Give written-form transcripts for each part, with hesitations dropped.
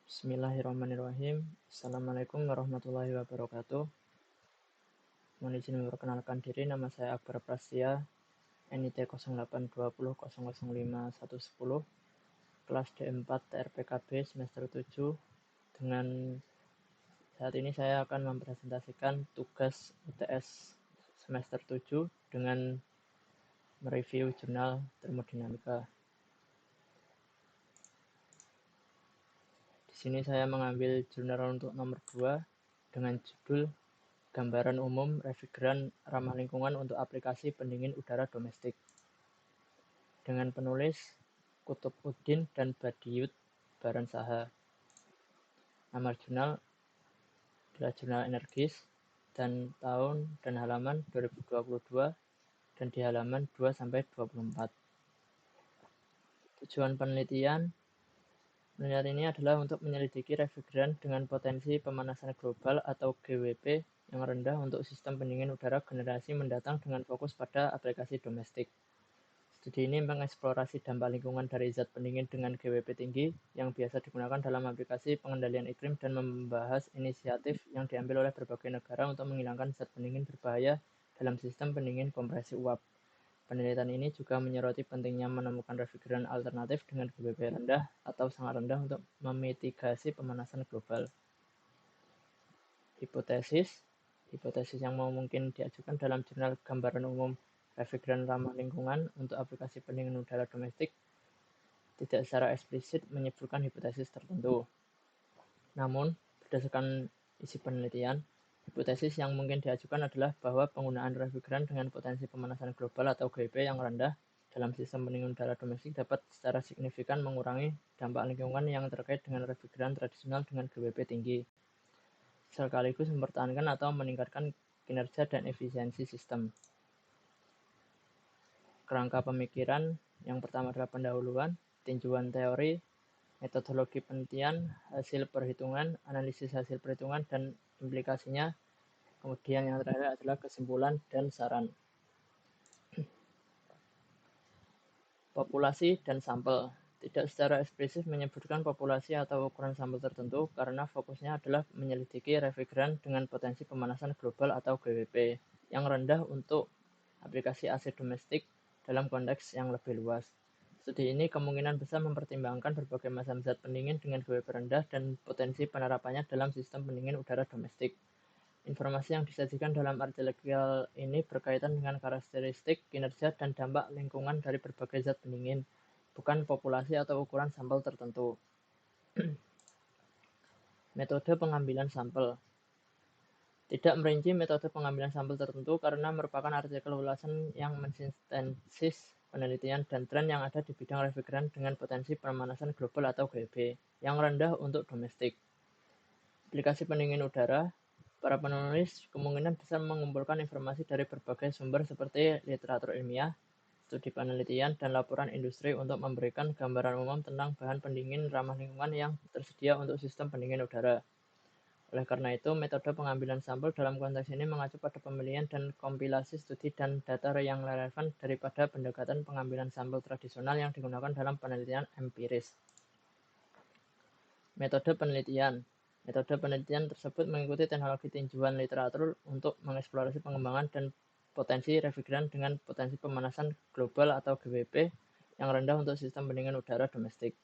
Bismillahirrahmanirrahim. Assalamualaikum warahmatullahi wabarakatuh. Mohon izin memperkenalkan diri, nama saya Akbar Prastia, NIT 0820005110, kelas D4 TRPKB semester 7. Dengan saat ini saya akan mempresentasikan tugas UTS semester 7 dengan mereview jurnal termodinamika. Di sini saya mengambil jurnal untuk nomor 2 dengan judul Gambaran umum refrigeran ramah lingkungan untuk aplikasi pendingin udara domestik. Dengan penulis Kutubuddin dan Badiut Baransaha. Nama jurnal adalah Jurnal Energis dan tahun dan halaman 2022 dan di halaman 2-24. Tujuan penelitian ini adalah untuk menyelidiki refrigeran dengan potensi pemanasan global atau GWP yang rendah untuk sistem pendingin udara generasi mendatang dengan fokus pada aplikasi domestik. Studi ini mengeksplorasi dampak lingkungan dari zat pendingin dengan GWP tinggi yang biasa digunakan dalam aplikasi pengendalian iklim dan membahas inisiatif yang diambil oleh berbagai negara untuk menghilangkan zat pendingin berbahaya dalam sistem pendingin kompresi uap. Penelitian ini juga menyoroti pentingnya menemukan refrigeran alternatif dengan GWP rendah atau sangat rendah untuk memitigasi pemanasan global. Hipotesis yang mungkin diajukan dalam jurnal Gambaran Umum Refrigeran Ramah Lingkungan untuk aplikasi pendingin udara domestik tidak secara eksplisit menyebutkan hipotesis tertentu. Namun, berdasarkan isi penelitian, hipotesis yang mungkin diajukan adalah bahwa penggunaan refrigeran dengan potensi pemanasan global atau GWP yang rendah dalam sistem pendingin udara domestik dapat secara signifikan mengurangi dampak lingkungan yang terkait dengan refrigeran tradisional dengan GWP tinggi, sekaligus mempertahankan atau meningkatkan kinerja dan efisiensi sistem. Kerangka pemikiran yang pertama adalah pendahuluan, tinjauan teori, metodologi penelitian, hasil perhitungan, analisis hasil perhitungan dan implikasinya. Kemudian yang terakhir adalah kesimpulan dan saran. Populasi dan sampel. Tidak secara eksplisit menyebutkan populasi atau ukuran sampel tertentu karena fokusnya adalah menyelidiki refrigeran dengan potensi pemanasan global atau GWP yang rendah untuk aplikasi AC domestik dalam konteks yang lebih luas. Studi ini kemungkinan besar mempertimbangkan berbagai macam zat pendingin dengan GWP rendah dan potensi penerapannya dalam sistem pendingin udara domestik. Informasi yang disajikan dalam artikel ini berkaitan dengan karakteristik, kinerja, dan dampak lingkungan dari berbagai zat pendingin, bukan populasi atau ukuran sampel tertentu. Metode pengambilan sampel. Tidak merinci metode pengambilan sampel tertentu karena merupakan artikel ulasan yang mensintesis penelitian dan tren yang ada di bidang refrigeran dengan potensi pemanasan global atau GWP yang rendah untuk domestik. Aplikasi pendingin udara. Para penulis kemungkinan besar mengumpulkan informasi dari berbagai sumber seperti literatur ilmiah, studi penelitian, dan laporan industri untuk memberikan gambaran umum tentang bahan pendingin ramah lingkungan yang tersedia untuk sistem pendingin udara. Oleh karena itu, metode pengambilan sampel dalam konteks ini mengacu pada pemilihan dan kompilasi studi dan data yang relevan daripada pendekatan pengambilan sampel tradisional yang digunakan dalam penelitian empiris. Metode penelitian. Metode penelitian tersebut mengikuti teknologi tinjauan literatur untuk mengeksplorasi pengembangan dan potensi refrigeran dengan potensi pemanasan global atau GWP yang rendah untuk sistem pendingin udara domestik.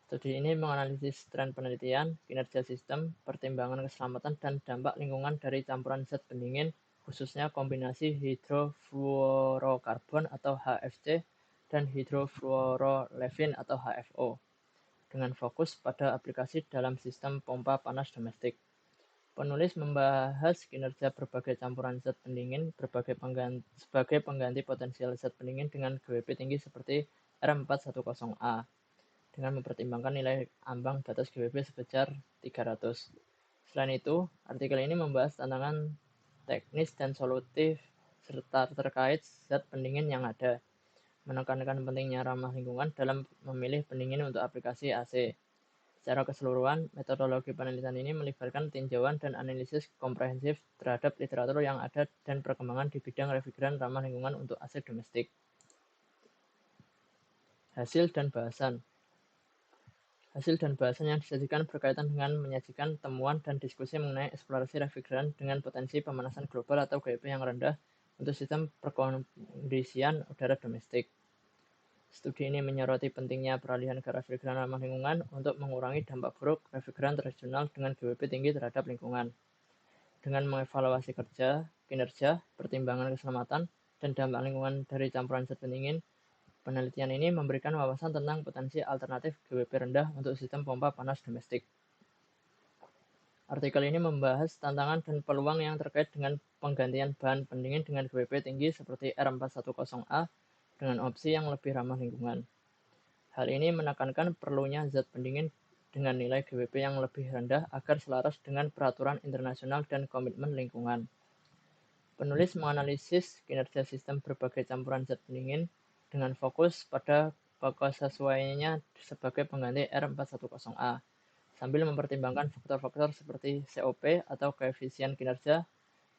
Studi ini menganalisis tren penelitian, kinerja sistem, pertimbangan keselamatan, dan dampak lingkungan dari campuran zat pendingin, khususnya kombinasi hidrofluorokarbon atau HFC dan hidrofluorolefin atau HFO, dengan fokus pada aplikasi dalam sistem pompa panas domestik. Penulis membahas kinerja berbagai campuran zat pendingin sebagai pengganti potensial zat pendingin dengan GWP tinggi seperti R410A dengan mempertimbangkan nilai ambang batas GWP sebesar 300. Selain itu, artikel ini membahas tantangan teknis dan solutif serta terkait zat pendingin yang ada, menekankan pentingnya ramah lingkungan dalam memilih pendingin untuk aplikasi AC. Secara keseluruhan, metodologi penelitian ini melibatkan tinjauan dan analisis komprehensif terhadap literatur yang ada dan perkembangan di bidang refrigeran ramah lingkungan untuk AC domestik. Hasil dan bahasan. Hasil dan bahasan yang disajikan berkaitan dengan menyajikan temuan dan diskusi mengenai eksplorasi refrigeran dengan potensi pemanasan global atau GWP yang rendah untuk sistem perkondisian udara domestik. Studi ini menyoroti pentingnya peralihan ke refrigeran ramah lingkungan untuk mengurangi dampak buruk refrigeran tradisional dengan GWP tinggi terhadap lingkungan. Dengan mengevaluasi kinerja, pertimbangan keselamatan, dan dampak lingkungan dari campuran zat pendingin, penelitian ini memberikan wawasan tentang potensi alternatif GWP rendah untuk sistem pompa panas domestik. Artikel ini membahas tantangan dan peluang yang terkait dengan penggantian bahan pendingin dengan GWP tinggi seperti R410A dengan opsi yang lebih ramah lingkungan. Hal ini menekankan perlunya zat pendingin dengan nilai GWP yang lebih rendah agar selaras dengan peraturan internasional dan komitmen lingkungan. Penulis menganalisis kinerja sistem berbagai campuran zat pendingin dengan fokus pada kesesuaiannya sebagai pengganti R410A, sambil mempertimbangkan faktor-faktor seperti COP atau koefisien kinerja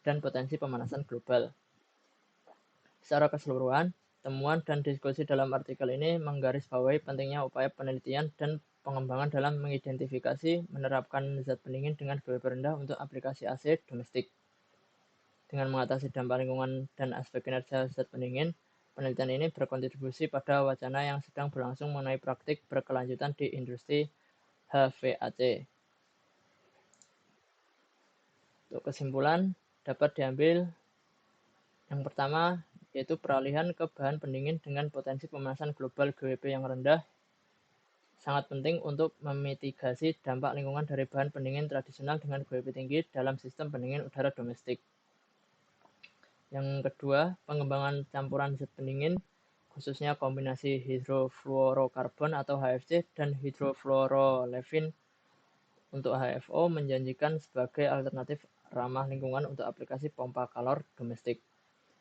dan potensi pemanasan global. Secara keseluruhan, temuan dan diskusi dalam artikel ini menggarisbawahi pentingnya upaya penelitian dan pengembangan dalam mengidentifikasi menerapkan zat pendingin dengan GWP rendah untuk aplikasi AC domestik. Dengan mengatasi dampak lingkungan dan aspek kinerja zat pendingin, penelitian ini berkontribusi pada wacana yang sedang berlangsung mengenai praktik berkelanjutan di industri HVAC. Untuk kesimpulan, dapat diambil yang pertama, yaitu peralihan ke bahan pendingin dengan potensi pemanasan global GWP yang rendah sangat penting untuk memitigasi dampak lingkungan dari bahan pendingin tradisional dengan GWP tinggi dalam sistem pendingin udara domestik. Yang kedua, pengembangan campuran zat pendingin, khususnya kombinasi hidrofluorokarbon atau HFC dan hidrofluorolefin untuk HFO menjanjikan sebagai alternatif ramah lingkungan untuk aplikasi pompa kalor domestik.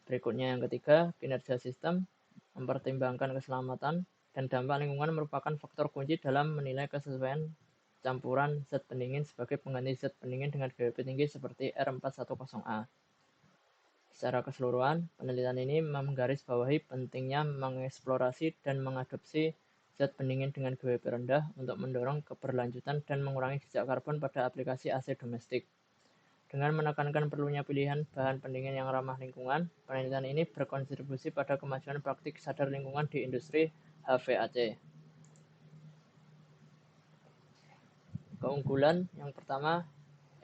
Berikutnya yang ketiga, kinerja sistem, mempertimbangkan keselamatan dan dampak lingkungan merupakan faktor kunci dalam menilai kesesuaian campuran zat pendingin sebagai pengganti zat pendingin dengan GWP tinggi seperti R410A. Secara keseluruhan, penelitian ini menggarisbawahi pentingnya mengeksplorasi dan mengadopsi zat pendingin dengan GWP rendah untuk mendorong keberlanjutan dan mengurangi jejak karbon pada aplikasi AC domestik. Dengan menekankan perlunya pilihan bahan pendingin yang ramah lingkungan, penelitian ini berkontribusi pada kemajuan praktik sadar lingkungan di industri HVAC. Keunggulan yang pertama,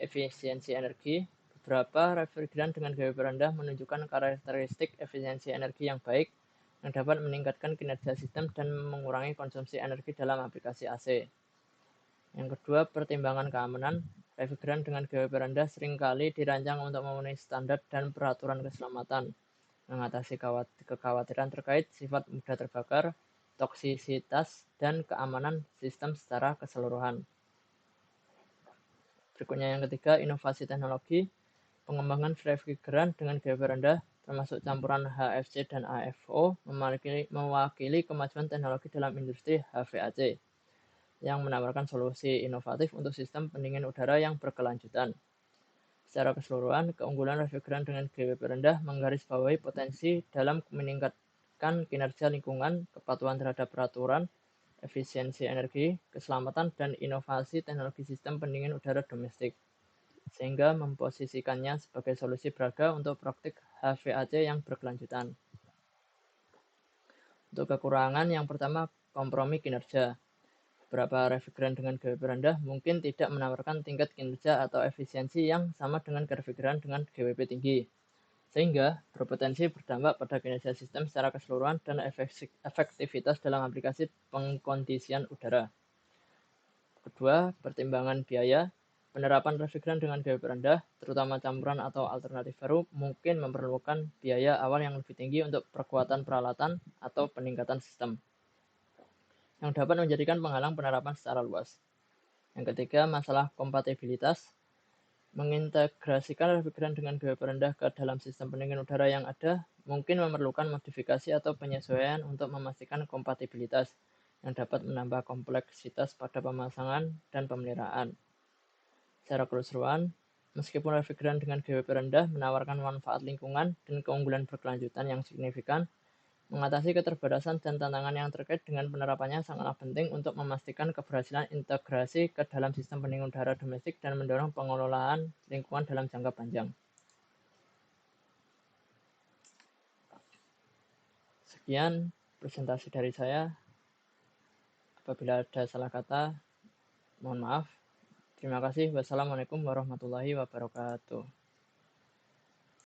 efisiensi energi. Beberapa refrigeran dengan GWP rendah menunjukkan karakteristik efisiensi energi yang baik yang dapat meningkatkan kinerja sistem dan mengurangi konsumsi energi dalam aplikasi AC. Yang kedua, pertimbangan keamanan. Refrigeran dengan GWP rendah seringkali dirancang untuk memenuhi standar dan peraturan keselamatan, mengatasi kekhawatiran terkait sifat mudah terbakar, toksisitas, dan keamanan sistem secara keseluruhan. Berikutnya yang ketiga, inovasi teknologi. Pengembangan refrigeran dengan GWP rendah, termasuk campuran HFC dan AFO, mewakili kemajuan teknologi dalam industri HVAC yang menawarkan solusi inovatif untuk sistem pendingin udara yang berkelanjutan. Secara keseluruhan, keunggulan refrigeran dengan GWP rendah menggarisbawahi potensi dalam meningkatkan kinerja lingkungan, kepatuhan terhadap peraturan, efisiensi energi, keselamatan, dan inovasi teknologi sistem pendingin udara domestik, sehingga memposisikannya sebagai solusi berharga untuk praktik HVAC yang berkelanjutan. Untuk kekurangan, yang pertama, kompromi kinerja. Beberapa refrigeran dengan GWP rendah mungkin tidak menawarkan tingkat kinerja atau efisiensi yang sama dengan refrigeran dengan GWP tinggi, sehingga berpotensi berdampak pada kinerja sistem secara keseluruhan dan efektivitas dalam aplikasi pengkondisian udara. Kedua, pertimbangan biaya. Penerapan refrigeran dengan GWP rendah, terutama campuran atau alternatif baru, mungkin memerlukan biaya awal yang lebih tinggi untuk perkuatan peralatan atau peningkatan sistem, yang dapat menjadikan penghalang penerapan secara luas. Yang ketiga, masalah kompatibilitas. Mengintegrasikan refrigeran dengan GWP rendah ke dalam sistem pendingin udara yang ada mungkin memerlukan modifikasi atau penyesuaian untuk memastikan kompatibilitas, yang dapat menambah kompleksitas pada pemasangan dan pemeliharaan. Secara keseluruhan, meskipun refrigeran dengan GWP rendah menawarkan manfaat lingkungan dan keunggulan berkelanjutan yang signifikan, Mengatasi keterbatasan dan tantangan yang terkait dengan penerapannya sangatlah penting untuk memastikan keberhasilan integrasi ke dalam sistem pendingin udara domestik dan mendorong pengelolaan lingkungan dalam jangka panjang. Sekian presentasi dari saya. Apabila ada salah kata, mohon maaf. Terima kasih. Wassalamualaikum warahmatullahi wabarakatuh.